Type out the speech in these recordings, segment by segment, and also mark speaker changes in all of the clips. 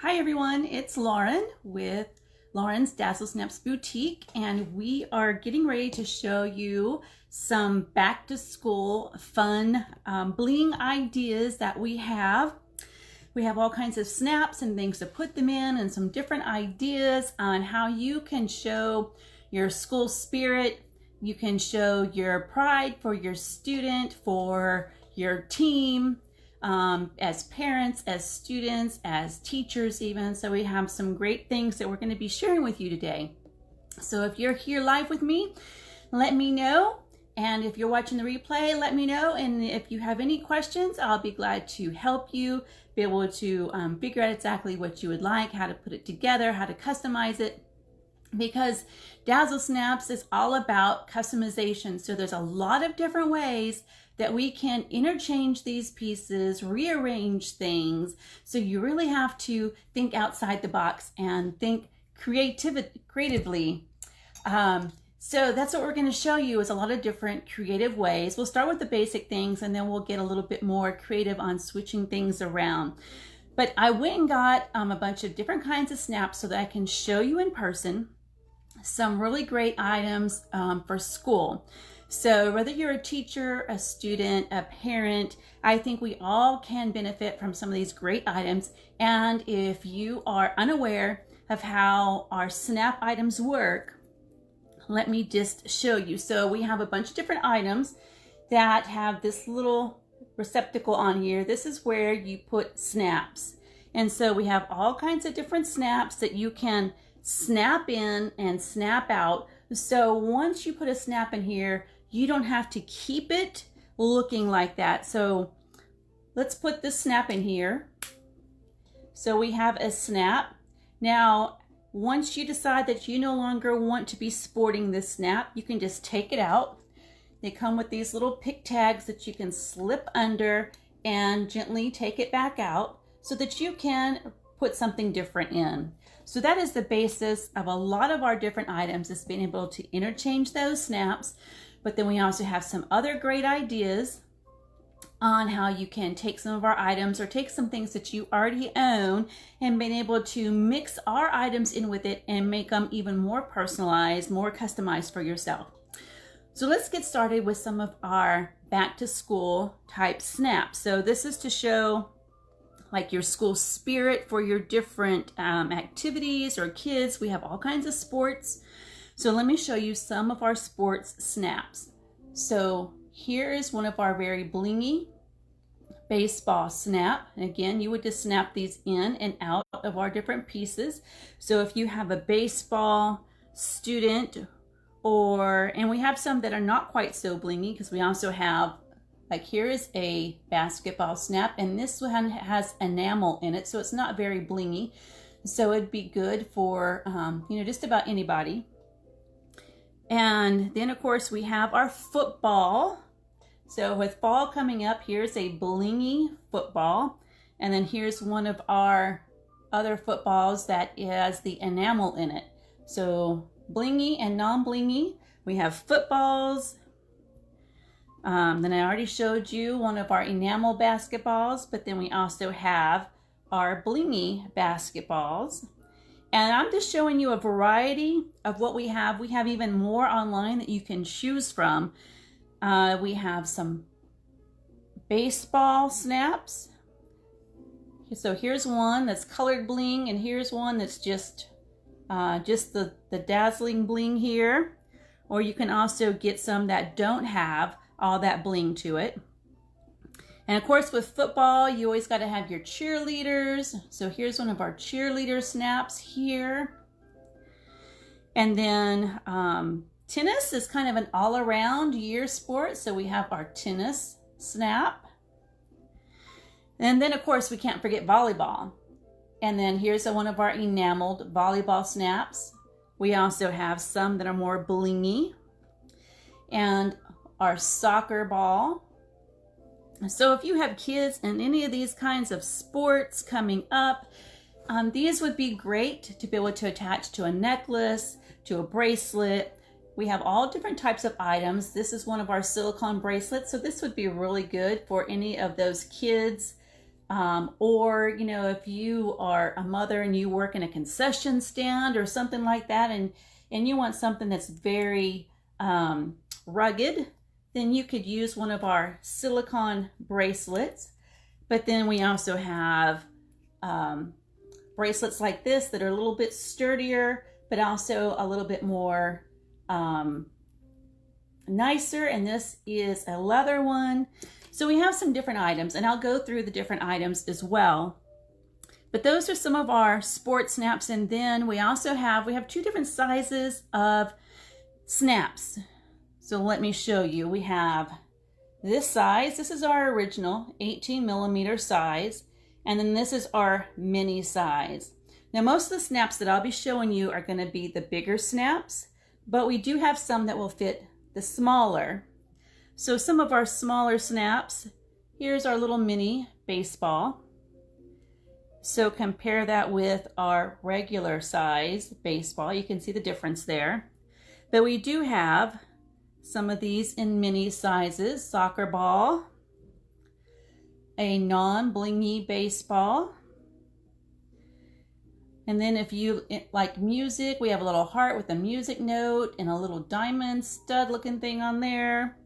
Speaker 1: Hi everyone, it's Lauren with Lauren's Dazzle Snaps Boutique, and we are getting ready to show you some back to school fun bling ideas that we have. We have all kinds of snaps and things to put them in and some different ideas on how you can show your school spirit. You can show your pride for your student, for your team, as parents, as students, as teachers even. So we have some great things that we're going to be sharing with you today. So if you're here live with me, let me know. And if you're watching the replay, let me know. And if you have any questions, I'll be glad to help you be able to figure out exactly what you would like, how to put it together, how to customize it. Because Dazzle Snaps is all about customization. So there's a lot of different ways that we can interchange these pieces, rearrange things. So you really have to think outside the box and think creatively. So that's what we're going to show you, is a lot of different creative ways. We'll start with the basic things and then we'll get a little bit more creative on switching things around. But I went and got a bunch of different kinds of snaps so that I can show you in person some really great items for school. So whether you're a teacher, a student, a parent, I think we all can benefit from some of these great items. And if you are unaware of how our snap items work, let me just show you. So we have a bunch of different items that have this little receptacle on here. This is where you put snaps. And so we have all kinds of different snaps that you can snap in and snap out. So once you put a snap in here, you don't have to keep it looking like that. So let's put this snap in here. So we have a snap. Now, once you decide that you no longer want to be sporting this snap, you can just take it out. They come with these little pick tags that you can slip under and gently take it back out so that you can put something different in. So that is the basis of a lot of our different items, is being able to interchange those snaps. But then we also have some other great ideas on how you can take some of our items or take some things that you already own and being able to mix our items in with it and make them even more personalized, more customized for yourself. So let's get started with some of our back to school type snaps. So this is to show like your school spirit for your different activities or kids. We have all kinds of sports. So let me show you some of our sports snaps. So here is one of our very blingy baseball snap. And again, you would just snap these in and out of our different pieces. So if you have a baseball student, and we have some that are not quite so blingy, because we also have, like here is a basketball snap, and this one has enamel in it, so it's not very blingy. So it'd be good for, just about anybody. And then of course we have our football. So with fall coming up, here's a blingy football. And then here's one of our other footballs that has the enamel in it. So blingy and non-blingy. We have footballs. Then I already showed you one of our enamel basketballs, but then we also have our blingy basketballs. And I'm just showing you a variety of what we have. We have even more online that you can choose from. We have some baseball snaps. So here's one that's colored bling, and here's one that's just the dazzling bling here. Or you can also get some that don't have all that bling to it. And of course with football, you always got to have your cheerleaders. So here's one of our cheerleader snaps here. And then tennis is kind of an all-around year sport. So we have our tennis snap. And then of course we can't forget volleyball. And then here's one of our enameled volleyball snaps. We also have some that are more blingy. And our soccer ball. So if you have kids in any of these kinds of sports coming up, these would be great to be able to attach to a necklace, to a bracelet. We have all different types of items. This is one of our silicone bracelets, so this would be really good for any of those kids Or, you know, if you are a mother and you work in a concession stand or something like that, and you want something that's very rugged, then you could use one of our silicone bracelets. But then we also have bracelets like this that are a little bit sturdier, but also a little bit more nicer. And this is a leather one. So we have some different items, and I'll go through the different items as well. But those are some of our sport snaps. And then we also have, we have two different sizes of snaps. So let me show you. We have this size. This is our original 18mm size. And then this is our mini size. Now, most of the snaps that I'll be showing you are going to be the bigger snaps, but we do have some that will fit the smaller. So some of our smaller snaps, here's our little mini baseball. So compare that with our regular size baseball. You can see the difference there. But we do have some of these in mini sizes: soccer ball, a non-blingy baseball. And then if you like music, we have a little heart with a music note and a little diamond stud looking thing on there.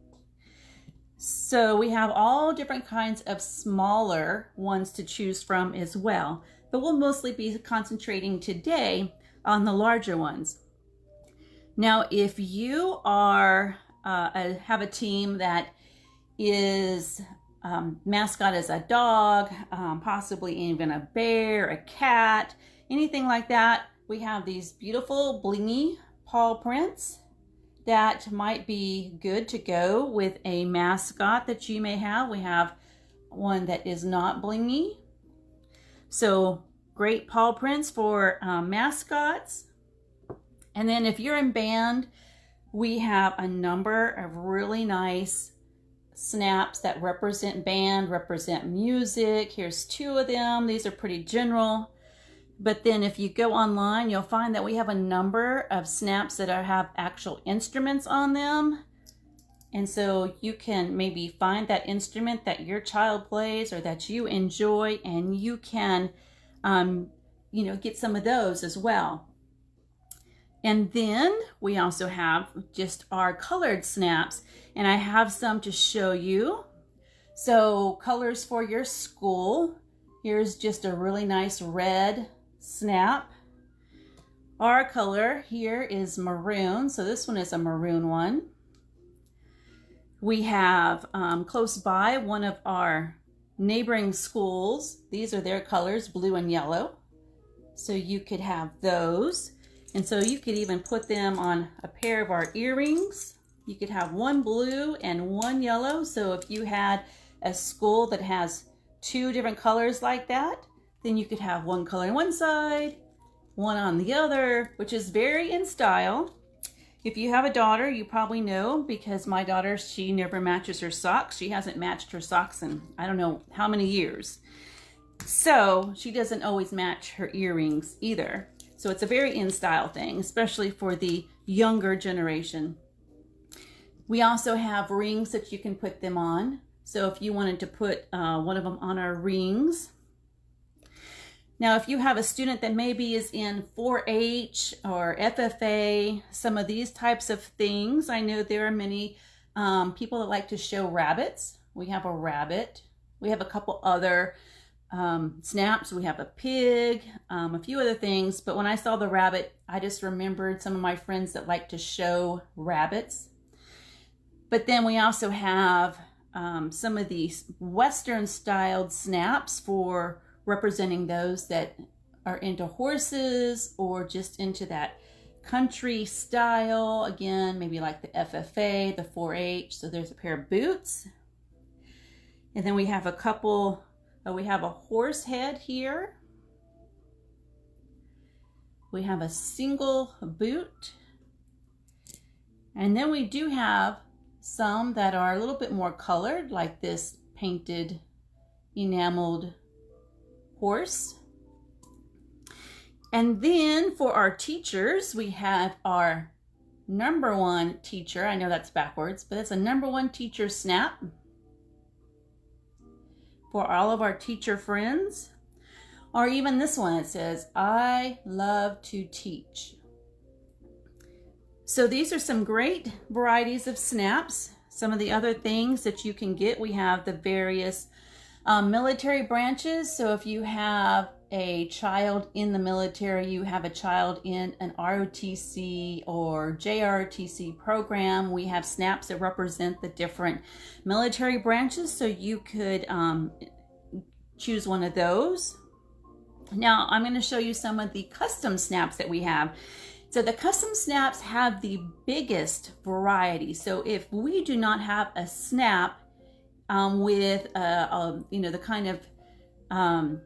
Speaker 1: So we have all different kinds of smaller ones to choose from as well, but we'll mostly be concentrating today on the larger ones. Now, if you are have a team that is mascot is a dog, possibly even a bear, a cat, anything like that, we have these beautiful blingy paw prints that might be good to go with a mascot that you may have. We have one that is not blingy. So great paw prints for mascots. And then if you're in band, we have a number of really nice snaps that represent band, represent music. Here's two of them. These are pretty general. But then if you go online, you'll find that we have a number of snaps that have actual instruments on them. And so you can maybe find that instrument that your child plays or that you enjoy, and you can, you know, get some of those as well. And then we also have just our colored snaps, and I have some to show you. So colors for your school. Here's just a really nice red snap. Our color here is maroon, so this one is a maroon one. We have close by one of our neighboring schools. These are their colors, blue and yellow. So you could have those. And so you could even put them on a pair of our earrings. You could have one blue and one yellow. So if you had a school that has two different colors like that, then you could have one color on one side, one on the other, which is very in style. If you have a daughter, you probably know, because my daughter, she never matches her socks. She hasn't matched her socks in I don't know how many years. So she doesn't always match her earrings either. So it's a very in style thing, especially for the younger generation. We also have rings that you can put them on. So if you wanted to put one of them on our rings. Now, if you have a student that maybe is in 4-H or FFA, some of these types of things, I know there are many people that like to show rabbits. We have a rabbit. We have a couple other snaps. We have a pig, a few other things. But when I saw the rabbit, I just remembered some of my friends that like to show rabbits. But then we also have some of these Western styled snaps for representing those that are into horses or just into that country style. Again, maybe like the FFA, the 4-H. So there's a pair of boots. And then we have a couple, we have a horse head here. We have a single boot. And then we do have some that are a little bit more colored, like this painted enameled horse. And then for our teachers, we have our number one teacher. I know that's backwards, but it's a number one teacher snap. for all of our teacher friends. Or even this one, it says, I love to teach. So these are some great varieties of snaps. Some of the other things that you can get, we have the various military branches. So if you have a child in the military, you have a child in an ROTC or JROTC program, we have snaps that represent the different military branches. So you could choose one of those. Now I'm going to show you some of the custom snaps that we have. So the custom snaps have the biggest variety. So if we do not have a snap with the kind of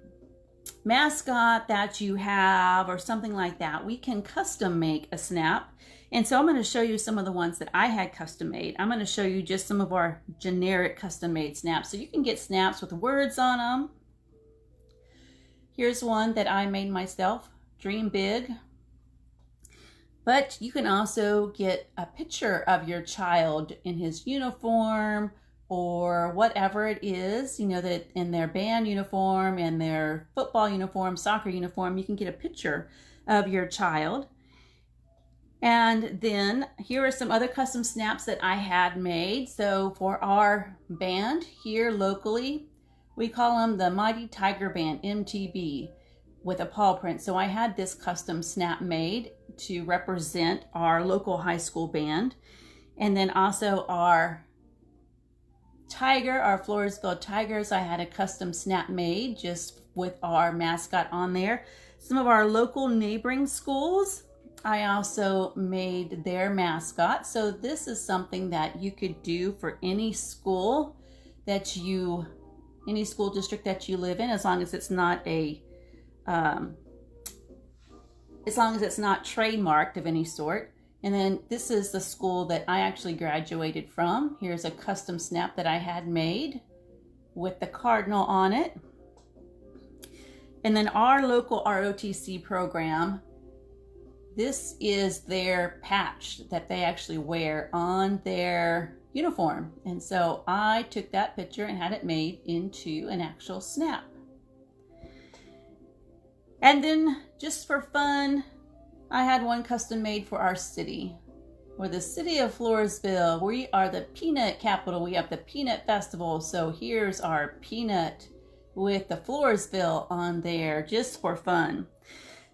Speaker 1: mascot that you have or something like that, we can custom make a snap. And so I'm going to show you some of the ones that I had custom made. I'm going to show you just some of our generic custom made snaps. So you can get snaps with words on them. Here's one that I made myself, Dream Big. But you can also get a picture of your child in his uniform or whatever it is, you know, that in their band uniform, in their football uniform, soccer uniform, you can get a picture of your child. And then here are some other custom snaps that I had made. So for our band here locally, we call them the Mighty Tiger Band, MTB, with a paw print. So I had this custom snap made to represent our local high school band. And then also our tiger, our Floresville Tigers, I had a custom snap made just with our mascot on there. Some of our local neighboring schools, I also made their mascot. So this is something that you could do for any school that you, any school district that you live in, as long as it's not a as long as it's not trademarked of any sort. And then this is the school that I actually graduated from. Here's a custom snap that I had made with the cardinal on it. And then our local ROTC program, this is their patch that they actually wear on their uniform. And so I took that picture and had it made into an actual snap. And then just for fun, I had one custom made for our city. For the city of Floresville, we are the peanut capital. We have the Peanut Festival. So here's our peanut with the Floresville on there just for fun.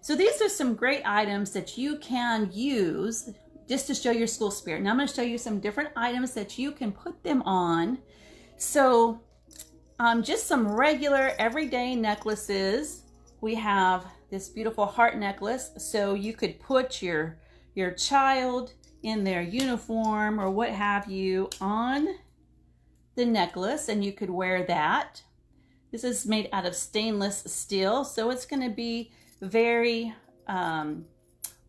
Speaker 1: So these are some great items that you can use just to show your school spirit. Now I'm going to show you some different items that you can put them on. So just some regular everyday necklaces. We have this beautiful heart necklace. So you could put your child in their uniform or what have you on the necklace, and you could wear that. This is made out of stainless steel, so it's going to be very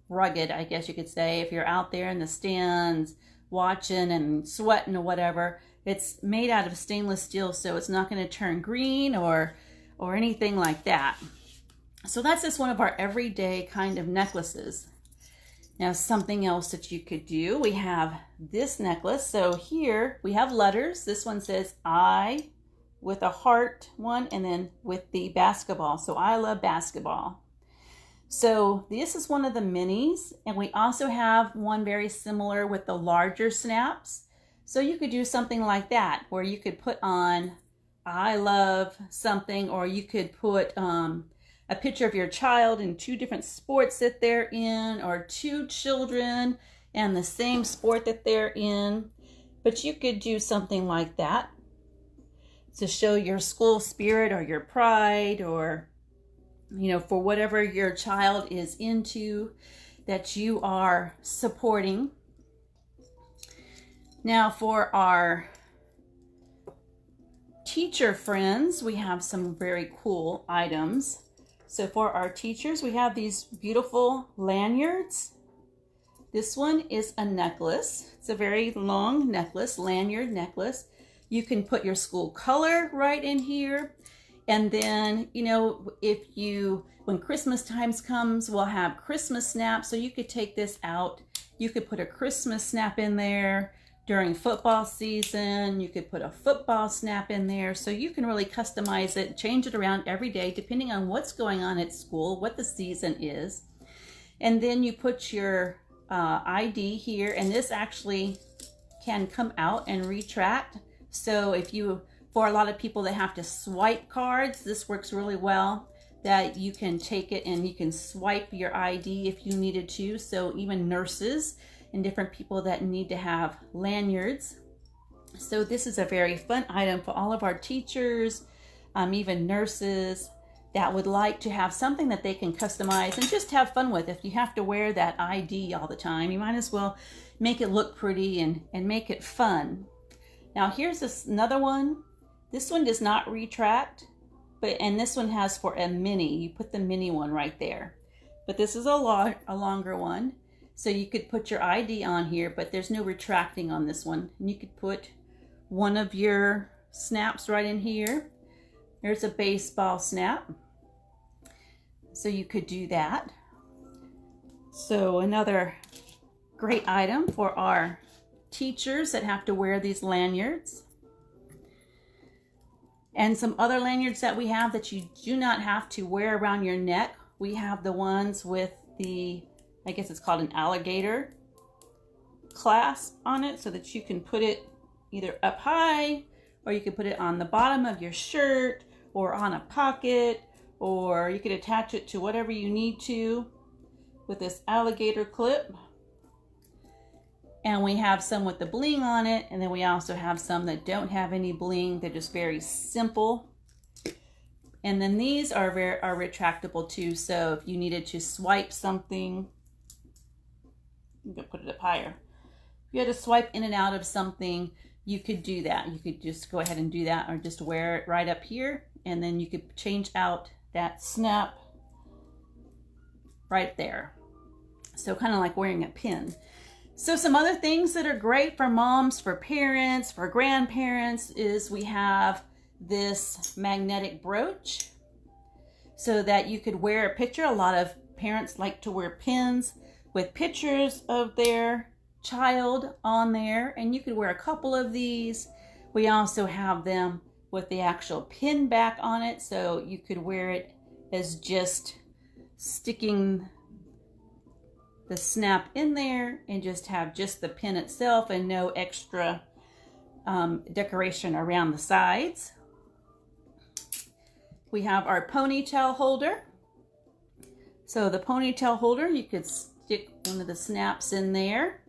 Speaker 1: rugged, I guess you could say. If you're out there in the stands watching and sweating or whatever, it's made out of stainless steel, so it's not going to turn green or anything like that. So that's just one of our everyday kind of necklaces. Now something else that you could do, we have this necklace. So here we have letters. This one says I with a heart one, and then with the basketball. So I love basketball. So this is one of the minis, and we also have one very similar with the larger snaps. So you could do something like that where you could put on I love something, or you could put a picture of your child in two different sports that they're in, or two children and the same sport that they're in. But you could do something like that to show your school spirit or your pride, or, you know, for whatever your child is into that you are supporting. Now for our teacher friends, we have some very cool items. So for our teachers, we have these beautiful lanyards. This one is a necklace. It's a very long necklace, lanyard necklace. You can put your school color right in here. And then, you know, when Christmas times comes, we'll have Christmas snaps. So you could take this out. You could put a Christmas snap in there during football season, you could put a football snap in there. So you can really customize it, change it around every day, depending on what's going on at school, what the season is. And then you put your ID here, and this actually can come out and retract. So if you, for a lot of people that have to swipe cards, this works really well, that you can take it and you can swipe your ID if you needed to. So even nurses and different people that need to have lanyards. So this is a very fun item for all of our teachers, even nurses that would like to have something that they can customize and just have fun with. If you have to wear that ID all the time, you might as well make it look pretty and make it fun. Now here's another one. This one does not retract, and this one has for a mini. You put the mini one right there. But this is a longer one. So you could put your ID on here, but there's no retracting on this one. And you could put one of your snaps right in here. There's a baseball snap. So you could do that. So another great item for our teachers that have to wear these lanyards. And some other lanyards that we have that you do not have to wear around your neck. We have the ones with the, I guess it's called an alligator clasp on it, so that you can put it either up high, or you can put it on the bottom of your shirt, or on a pocket, or you could attach it to whatever you need to with this alligator clip. And we have some with the bling on it, and then we also have some that don't have any bling. They're just very simple. And then these are retractable too, so if you needed to swipe something, you can put it up higher. If you had to swipe in and out of something, you could do that. You could just go ahead and do that, or just wear it right up here, and then you could change out that snap right there. So kind of like wearing a pin. So some other things that are great for moms, for parents, for grandparents is we have this magnetic brooch so that you could wear a picture. A lot of parents like to wear pins with pictures of their child on there, and you could wear a couple of these. We also have them with the actual pin back on it, so you could wear it as just sticking the snap in there and just have just the pin itself and no extra decoration around the sides. We have our ponytail holder. So the ponytail holder, you could stick one of the snaps in there,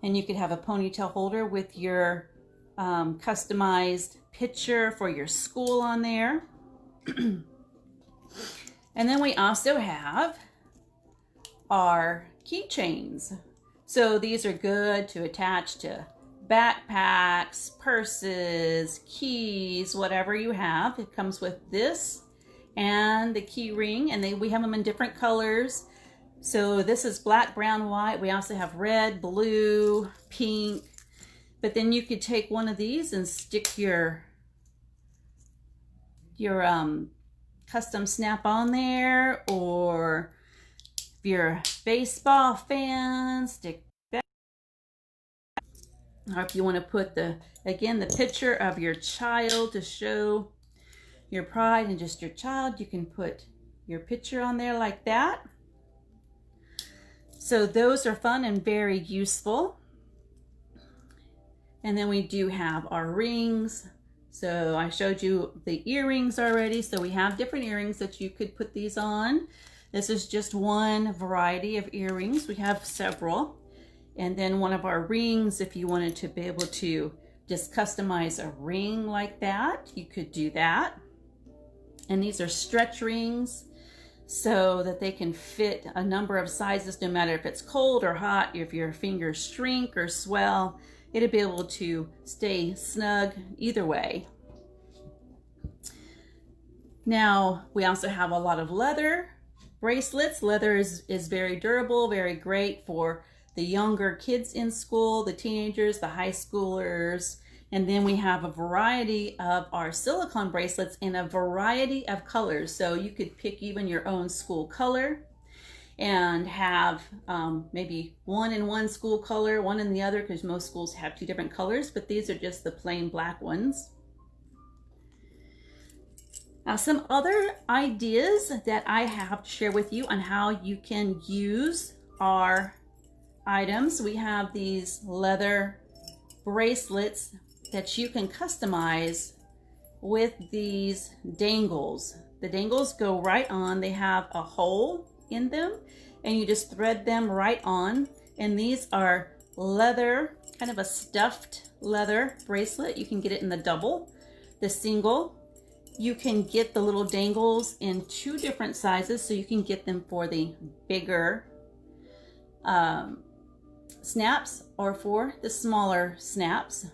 Speaker 1: and you could have a ponytail holder with your customized picture for your school on there. And then we also have our keychains. So these are good to attach to backpacks, purses, keys, whatever you have. It comes with this and the key ring, and we have them in different colors. So this is black, brown, white. We also have red, blue, pink. But then you could take one of these and stick your custom snap on there, or if you're a baseball fan, stick that. Or if you want to put again the picture of your child to show your pride and just your child, you can put your picture on there like that. So those are fun and very useful. And then we do have our rings. So I showed you the earrings already. So we have different earrings that you could put these on. This is just one variety of earrings. We have several. And then one of our rings, if you wanted to be able to just customize a ring like that, you could do that. And these are stretch rings so that they can fit a number of sizes, no matter if it's cold or hot. If your fingers shrink or swell, it'll be able to stay snug either way. Now, we also have a lot of leather bracelets. Leather is very durable, very great for the younger kids in school, the teenagers, the high schoolers. And then we have a variety of our silicone bracelets in a variety of colors. So you could pick even your own school color. and have maybe one in one school color, one in the other, because most schools have two different colors, but these are just the plain black ones. Now, some other ideas that I have to share with you on how you can use our items. We have these leather bracelets that you can customize with these dangles. The dangles go right on. They have a hole in them and you just thread them right on. And these are leather, kind of a stuffed leather bracelet. You can get it in the double, the single. You can get the little dangles in two different sizes, so you can get them for the bigger snaps or for the smaller snaps.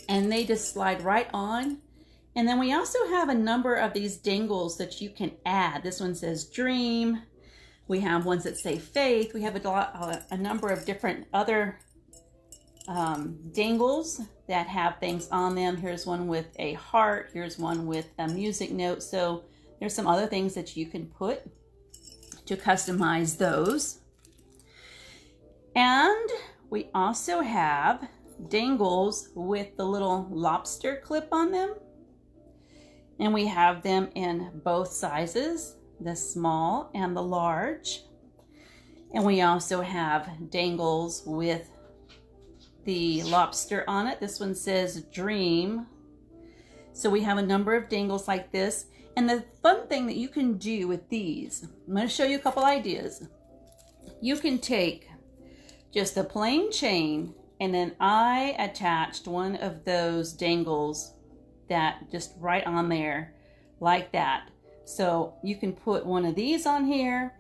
Speaker 1: And they just slide right on. And then we also have a number of these dangles that you can add. This one says dream. We have ones that say faith. We have a number of different other dangles that have things on them. Here's one with a heart. Here's one with a music note. So there's some other things that you can put to customize those. And we also have dangles with the little lobster clip on them. And we have them in both sizes, the small and the large. And we also have dangles with the lobster on it. This one says dream. So we have a number of dangles like this. And the fun thing that you can do with these, I'm going to show you a couple ideas. You can take just a plain chain, and then I attached one of those dangles that just right on there like that. So you can put one of these on here,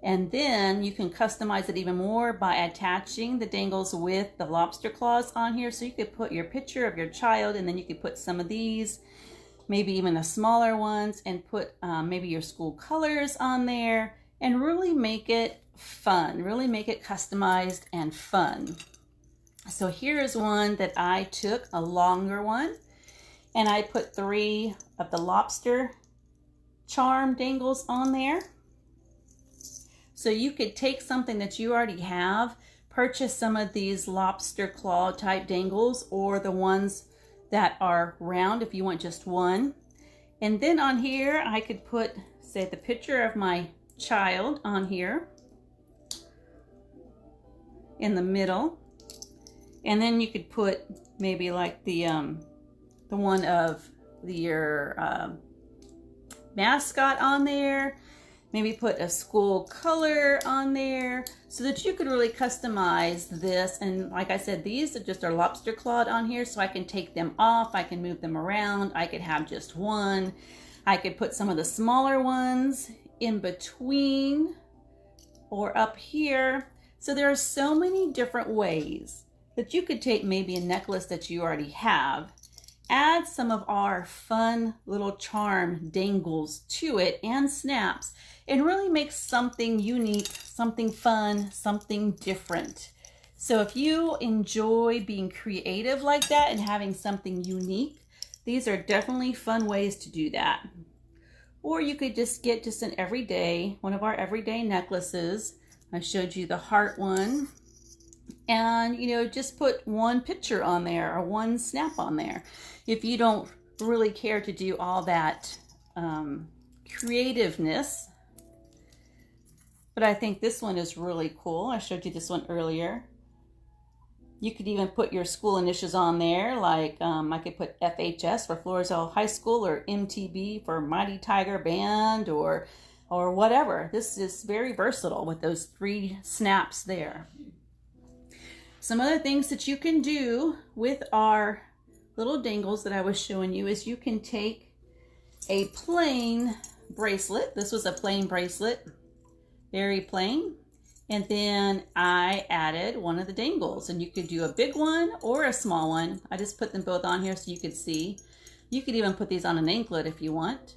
Speaker 1: and then you can customize it even more by attaching the dangles with the lobster claws on here. So you could put your picture of your child, and then you could put some of these, maybe even the smaller ones, and put maybe your school colors on there, and really make it fun, really make it customized and fun. So here's one that I took, a longer one, and I put 3 of the lobster charm dangles on there. So you could take something that you already have, purchase some of these lobster claw type dangles, or the ones that are round if you want just one. And then on here, I could put, say, the picture of my child on here in the middle. And then you could put maybe like the one of your mascot on there. Maybe put a school color on there so that you could really customize this. And like I said, these are just lobster clawed on here, so I can take them off. I can move them around. I could have just one. I could put some of the smaller ones in between or up here. So there are so many different ways that you could take maybe a necklace that you already have, add some of our fun little charm dangles to it and snaps, and really make something unique, something fun, something different. So if you enjoy being creative like that and having something unique, these are definitely fun ways to do that. Or you could just get just an everyday, one of our everyday necklaces. I showed you the heart one. And, you know, just put one picture on there or one snap on there. If you don't really care to do all that creativeness. But I think this one is really cool. I showed you this one earlier. You could even put your school initials on there, like I could put FHS for Floresville High School, or MTB for Mighty Tiger Band, or whatever. This is very versatile with those 3 snaps there. Some other things that you can do with our little dangles that I was showing you is you can take a plain bracelet. This was a plain bracelet, very plain. And then I added one of the dangles, and you could do a big one or a small one. I just put them both on here so you could see. You could even put these on an anklet if you want.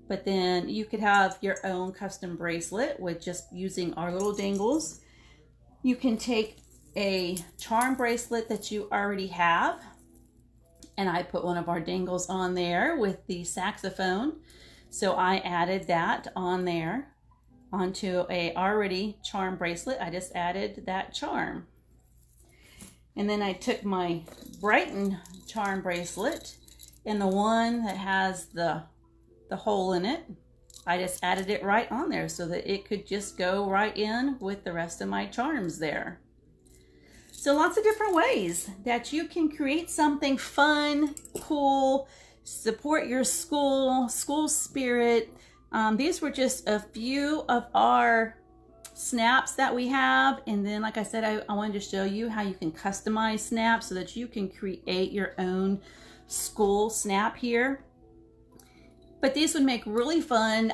Speaker 1: But then you could have your own custom bracelet with just using our little dangles. You can take a charm bracelet that you already have, and I put one of our dangles on there with the saxophone. So I added that on there. onto a already charm bracelet. I just added that charm. And then I took my Brighton charm bracelet and the one that has the hole in it, I just added it right on there so that it could just go right in with the rest of my charms there. So lots of different ways that you can create something fun, cool, support your school spirit. These were just a few of our snaps that we have. And then, like I said, I wanted to show you how you can customize snaps so that you can create your own school snap here. But these would make really fun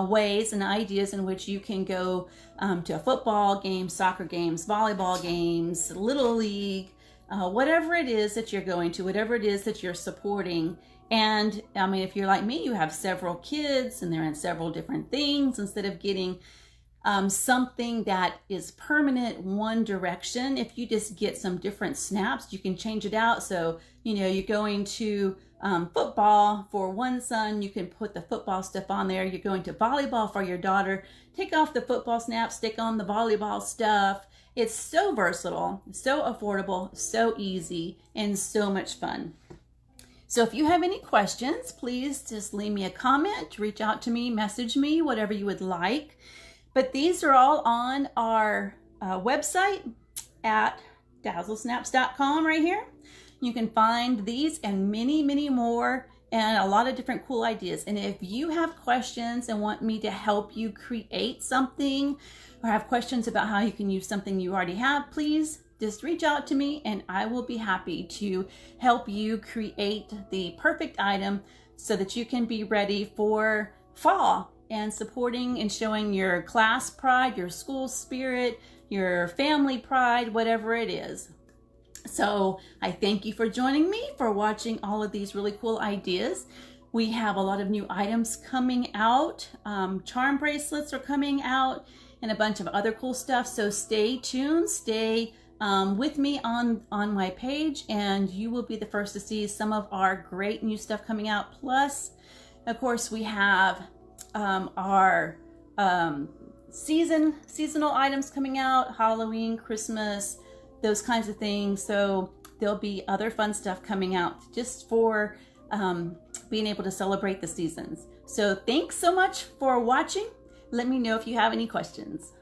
Speaker 1: ways and ideas in which you can go to a football game, soccer games, volleyball games, Little League, whatever it is that you're going to, whatever it is that you're supporting. And I mean, if you're like me, you have several kids and they're in several different things. Instead of getting something that is permanent one direction, if you just get some different snaps, you can change it out. So, you know, you're going to football for one son, you can put the football stuff on there. You're going to volleyball for your daughter, take off the football snap, stick on the volleyball stuff. It's so versatile, so affordable, so easy, and so much fun. So if you have any questions, please just leave me a comment, reach out to me, message me, whatever you would like. But these are all on our website at dazzlesnaps.com right here. You can find these and many, many more and a lot of different cool ideas. And if you have questions and want me to help you create something or have questions about how you can use something you already have, please just reach out to me and I will be happy to help you create the perfect item so that you can be ready for fall and supporting and showing your class pride, your school spirit, your family pride, whatever it is. So I thank you for joining me, for watching all of these really cool ideas. We have a lot of new items coming out. Charm bracelets are coming out and a bunch of other cool stuff. So stay tuned, stay with me on my page, and you will be the first to see some of our great new stuff coming out. Plus, of course, we have our seasonal items coming out, Halloween, Christmas, those kinds of things. So there'll be other fun stuff coming out just for being able to celebrate the seasons. So thanks so much for watching. Let me know if you have any questions.